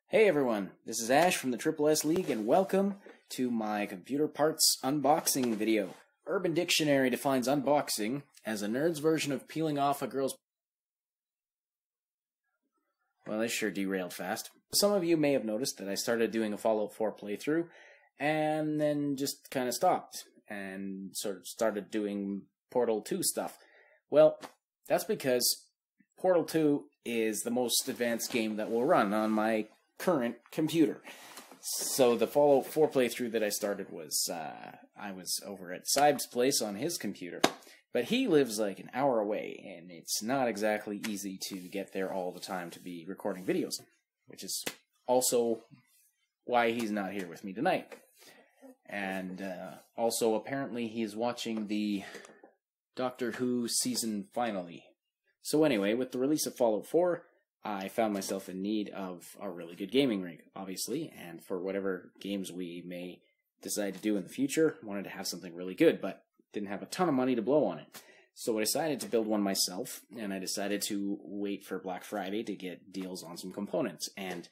Hey everyone, this is Ash from the Triple S League, and welcome to my computer parts unboxing video. Urban Dictionary defines unboxing as a nerd's version of peeling off a girl's... Well, this sure derailed fast. Some of you may have noticed that I started doing a Fallout 4 playthrough, and then just kind of stopped, and sort of started doing Portal 2 stuff. Well, that's because Portal 2 is the most advanced game that will run on my current computer. So the Fallout 4 playthrough that I started was, I was over at Sib's place on his computer. But he lives like an hour away, and it's not exactly easy to get there all the time to be recording videos. Which is also why he's not here with me tonight. And also, apparently, he's watching the Doctor Who season finale. So anyway, with the release of Fallout 4, I found myself in need of a really good gaming rig, obviously, and for whatever games we may decide to do in the future, I wanted to have something really good, but didn't have a ton of money to blow on it. So I decided to build one myself, and I decided to wait for Black Friday to get deals on some components. And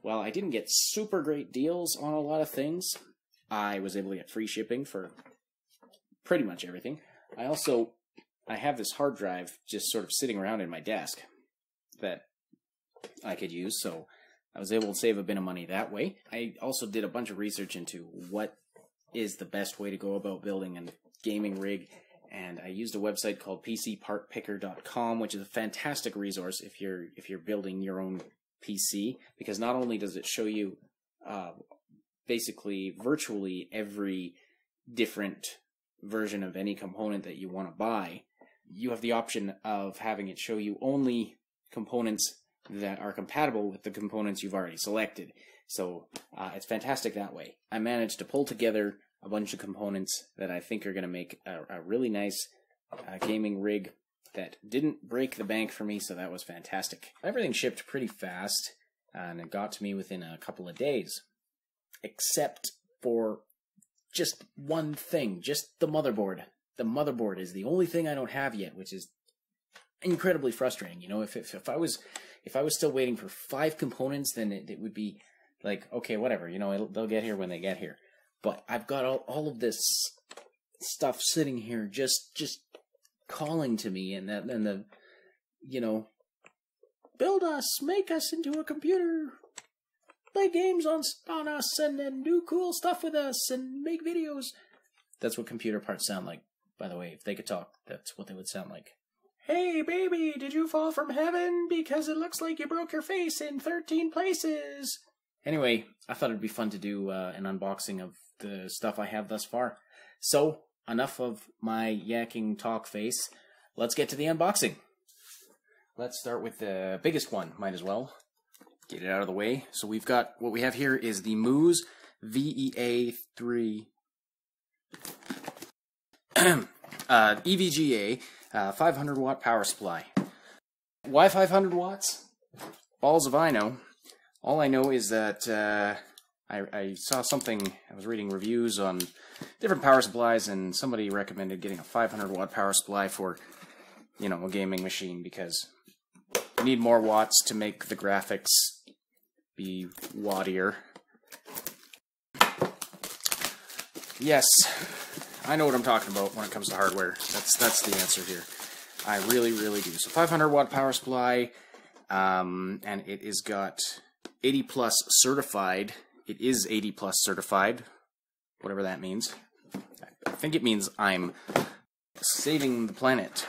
while I didn't get super great deals on a lot of things, I was able to get free shipping for pretty much everything. I have this hard drive just sort of sitting around in my desk that I could use, so I was able to save a bit of money that way. I also did a bunch of research into what is the best way to go about building a gaming rig, and I used a website called PCPartPicker.com, which is a fantastic resource if you're building your own PC, because not only does it show you basically virtually every different version of any component that you want to buy, you have the option of having it show you only components that are compatible with the components you've already selected. So it's fantastic that way. I managed to pull together a bunch of components that I think are going to make a really nice gaming rig that didn't break the bank for me, so that was fantastic. Everything shipped pretty fast, and it got to me within a couple of days, except for just one thing, just the motherboard. The motherboard is the only thing I don't have yet, which is incredibly frustrating. You know, if I was still waiting for 5 components, then it would be like, okay, whatever, you know, they'll get here when they get here. But I've got all of this stuff sitting here just calling to me, and the you know, build us, make us into a computer, play games on us, and then do cool stuff with us, and make videos. That's what computer parts sound like, by the way. If they could talk, that's what they would sound like. Hey, baby, did you fall from heaven? Because it looks like you broke your face in 13 places. Anyway, I thought it'd be fun to do an unboxing of the stuff I have thus far. So, enough of my yakking talk face. Let's get to the unboxing. Let's start with the biggest one, might as well. Get it out of the way. So we've got, what we have here is the Moose VEA3 EVGA 500 watt power supply. Why 500 watts? Balls if I know. All I know is that I saw something, I was reading reviews on different power supplies, and somebody recommended getting a 500 watt power supply for, you know, a gaming machine, because you need more watts to make the graphics be wattier. Yes, I know what I'm talking about when it comes to hardware. That's the answer here. I really, really do. So 500 watt power supply, and it is got 80 plus certified. It is 80 plus certified, whatever that means. I think it means I'm saving the planet.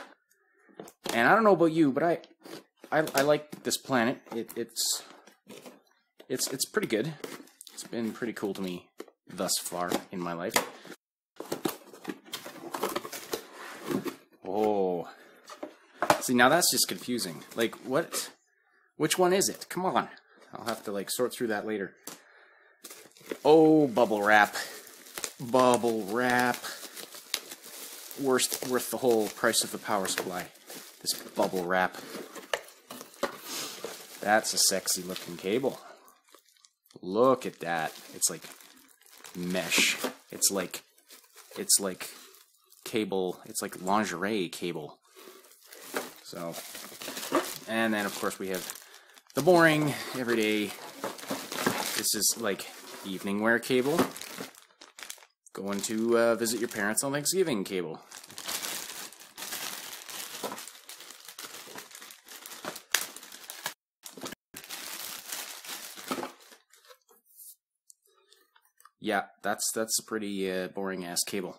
And I don't know about you, but I like this planet. It's pretty good. It's been pretty cool to me thus far in my life. Oh. See, now that's just confusing. Like, what? Which one is it? Come on. I'll have to, like, sort through that later. Oh, bubble wrap. Bubble wrap. Worth the whole price of the power supply. This bubble wrap. That's a sexy looking cable. Look at that. It's like mesh. It's like cable. It's like lingerie cable. So, and then of course we have the boring, everyday This is like evening wear cable. Going to visit your parents on Thanksgiving cable. Yeah, that's a pretty boring ass cable.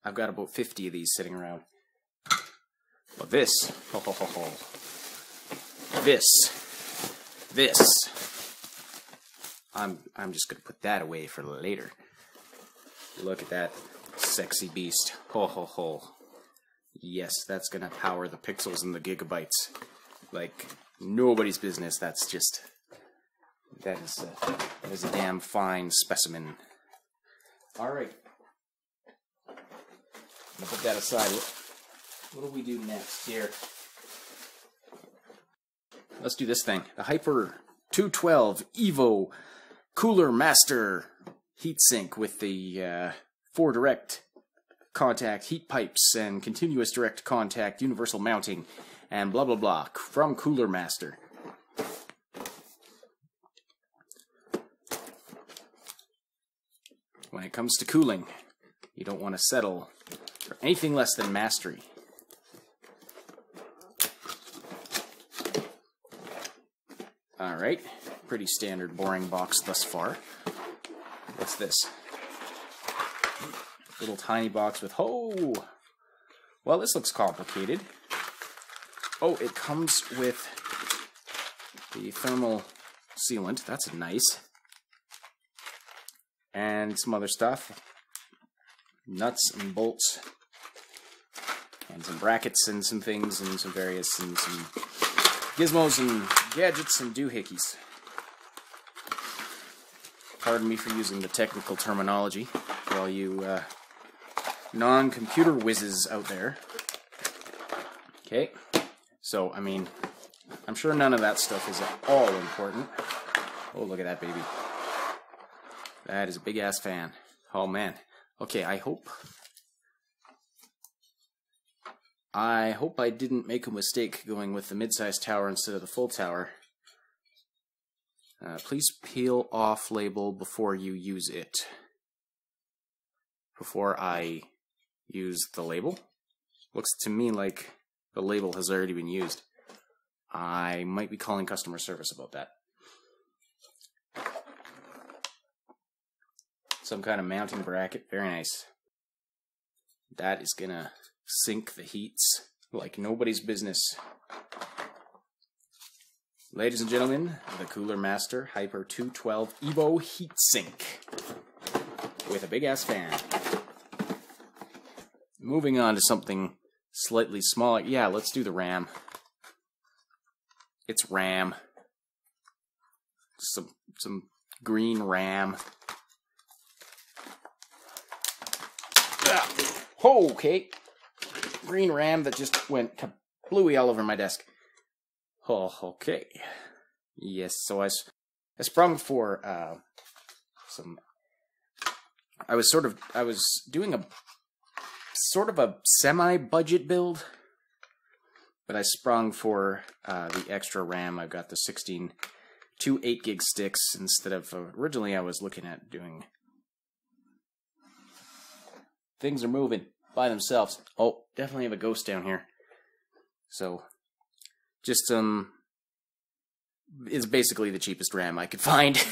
I've got about 50 of these sitting around. But this, this, I'm just gonna put that away for later. Look at that sexy beast. Ho ho ho. Yes, that's gonna power the pixels and the gigabytes like nobody's business. That is a damn fine specimen. All right, I'll put that aside. What do we do next here? Let's do this thing. The Hyper 212 Evo Cooler Master heatsink with the 4 direct contact heat pipes and continuous direct contact universal mounting and blah blah blah from Cooler Master. When it comes to cooling, you don't want to settle for anything less than mastery. Alright, pretty standard boring box thus far. What's this? Little tiny box with, oh! Well, this looks complicated. Oh, it comes with the thermal sealant. That's nice. And some other stuff. Nuts and bolts. And some brackets and some things and some various and some gizmos and gadgets and doohickeys. Pardon me for using the technical terminology for all you non-computer whizzes out there. Okay, so, I mean, I'm sure none of that stuff is at all important. Oh, look at that baby. That is a big-ass fan. Oh, man. Okay, I hope I didn't make a mistake going with the mid-sized tower instead of the full tower. Please peel off label before you use it. Before I use the label. Looks to me like the label has already been used. I might be calling customer service about that. Some kind of mounting bracket. Very nice. That is gonna sink the heats like nobody's business. Ladies and gentlemen, the Cooler Master Hyper 212 Evo heatsink with a big-ass fan. Moving on to something slightly smaller. Yeah, let's do the RAM. It's RAM. Some green RAM. Oh, okay. Green RAM that just went kablooey all over my desk. Oh, okay. Yes, so I sprung for some. I was doing a sort of a semi-budget build, but I sprung for the extra RAM. I've got the 2 8-gig sticks instead of originally I was looking at doing. Things are moving by themselves. Oh, definitely have a ghost down here. So, just is basically the cheapest RAM I could find.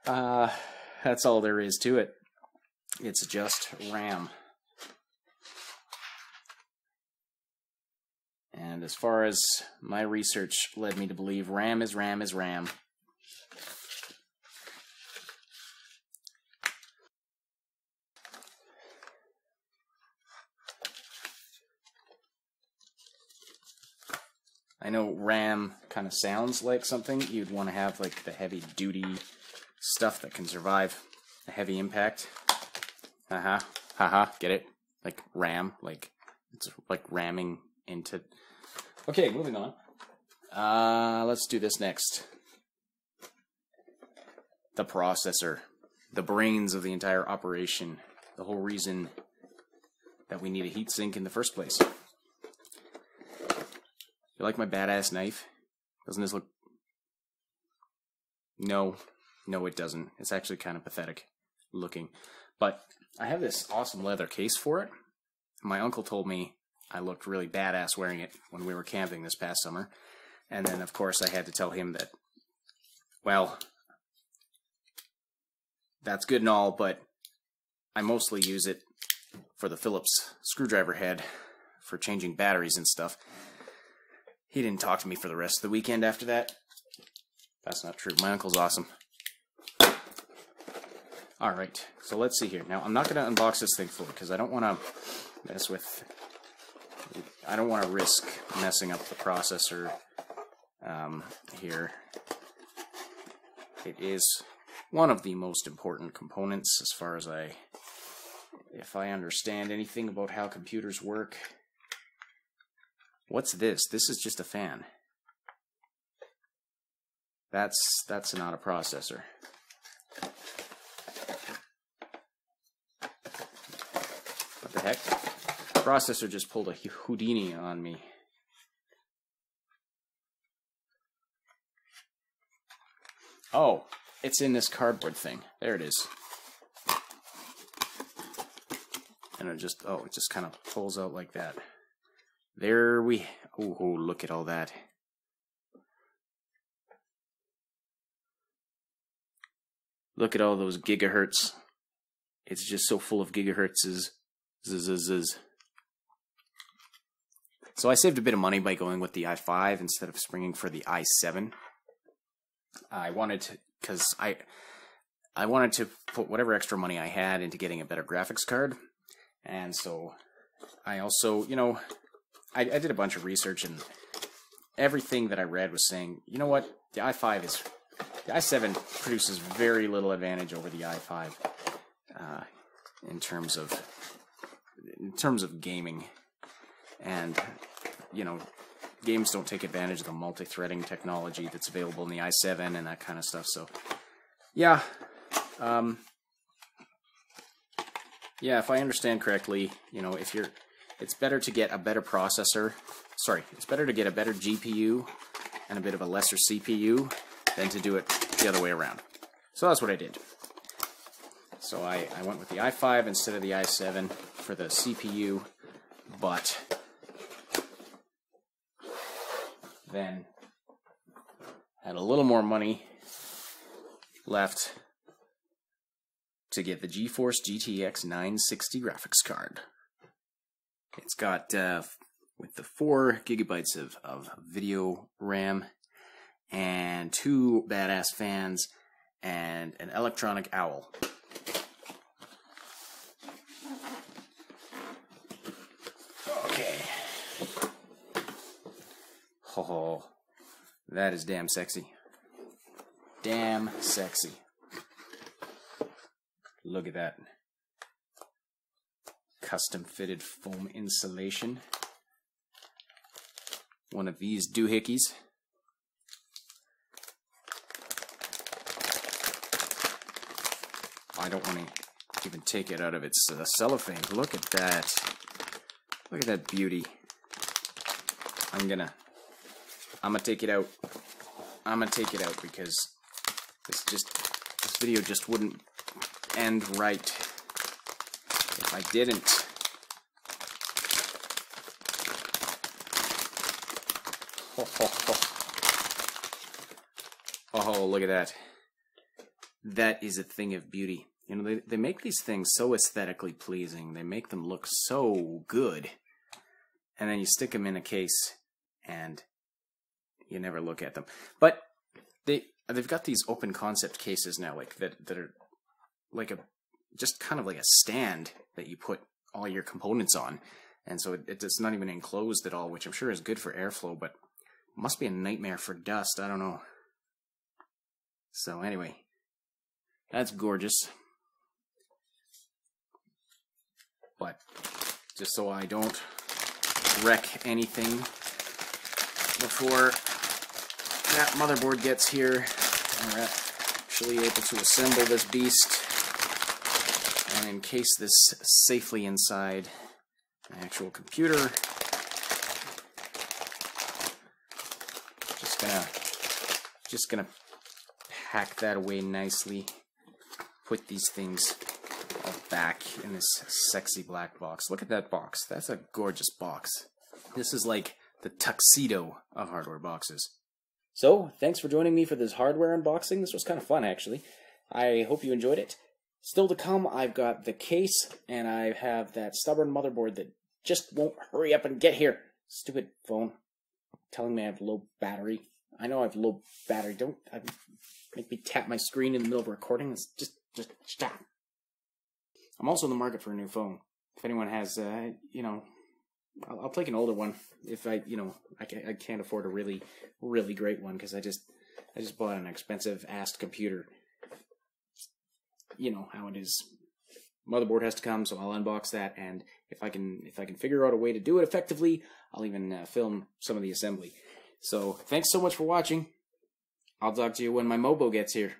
That's all there is to it. It's just RAM. And as far as my research led me to believe, RAM is RAM is RAM. I know RAM kind of sounds like something you'd want to have, like the heavy-duty stuff that can survive a heavy impact. Get it? Like RAM, like it's like ramming into. Okay, moving on. Let's do this next. The processor, the brains of the entire operation, the whole reason that we need a heatsink in the first place. You like my badass knife? Doesn't this look No, it doesn't. It's actually kind of pathetic looking. But I have this awesome leather case for it. My uncle told me I looked really badass wearing it when we were camping this past summer. And then, of course, I had to tell him that, well, that's good and all, but I mostly use it for the Phillips screwdriver head for changing batteries and stuff. He didn't talk to me for the rest of the weekend after that. That's not true. My uncle's awesome. Alright, so let's see here. Now, I'm not going to unbox this thing fully because I don't want to mess with... I don't want to risk messing up the processor here. It is one of the most important components as far as if I understand anything about how computers work. What's this? This is just a fan. That's not a processor. What the heck? The processor just pulled a Houdini on me. Oh, it's in this cardboard thing. There it is. And it just kind of pulls out like that. There we... Oh, look at all that. Look at all those gigahertz. It's just so full of gigahertzes. So I saved a bit of money by going with the i5 instead of springing for the i7. I wanted to, because I wanted to put whatever extra money I had into getting a better graphics card. And so I also, you know, I did a bunch of research, and everything that I read was saying, you know what, the i7 produces very little advantage over the i5 in terms of gaming. And, you know, games don't take advantage of the multi-threading technology that's available in the i7 and that kind of stuff. So, yeah. Yeah, if I understand correctly, you know, it's better to get a better processor. Sorry, it's better to get a better GPU and a bit of a lesser CPU than to do it the other way around. So that's what I did. So I went with the i5 instead of the i7 for the CPU, but then had a little more money left to get the GeForce GTX 960 graphics card. It's got, with the 4 gigabytes of video RAM, and 2 badass fans, and an electronic owl. Okay. Oh, that is damn sexy. Damn sexy. Look at that. Custom fitted foam insulation. One of these doohickeys. I don't want to even take it out of its cellophane. Look at that. Look at that beauty. I'm gonna take it out. I'm gonna take it out because this video just wouldn't end right if I didn't. Oh, look at that. That is a thing of beauty. You know, they make these things so aesthetically pleasing. They make them look so good. And then you stick them in a case and you never look at them. But they've got these open concept cases now, like that are like just kind of like a stand that you put all your components on. And so it's not even enclosed at all, which I'm sure is good for airflow, but must be a nightmare for dust. I don't know. So anyway, that's gorgeous. But just so I don't wreck anything before that motherboard gets here, we're actually able to assemble this beast and encase this safely inside an actual computer. Just gonna pack that away nicely. Put these things all back in this sexy black box. Look at that box. That's a gorgeous box. This is like the tuxedo of hardware boxes. So, thanks for joining me for this hardware unboxing. This was kind of fun, actually. I hope you enjoyed it. Still to come, I've got the case, and I have that stubborn motherboard that just won't hurry up and get here. Stupid phone. Telling me I have low battery. I know I have low battery. Don't make me tap my screen in the middle of recording. It's just stop. I'm also in the market for a new phone. If anyone has, you know, I'll take an older one. If I can't afford a really great one because I just bought an expensive ass computer. You know how it is. Motherboard has to come, so I'll unbox that, and if I can figure out a way to do it effectively, I'll even film some of the assembly. So thanks so much for watching. I'll talk to you when my Mobo gets here.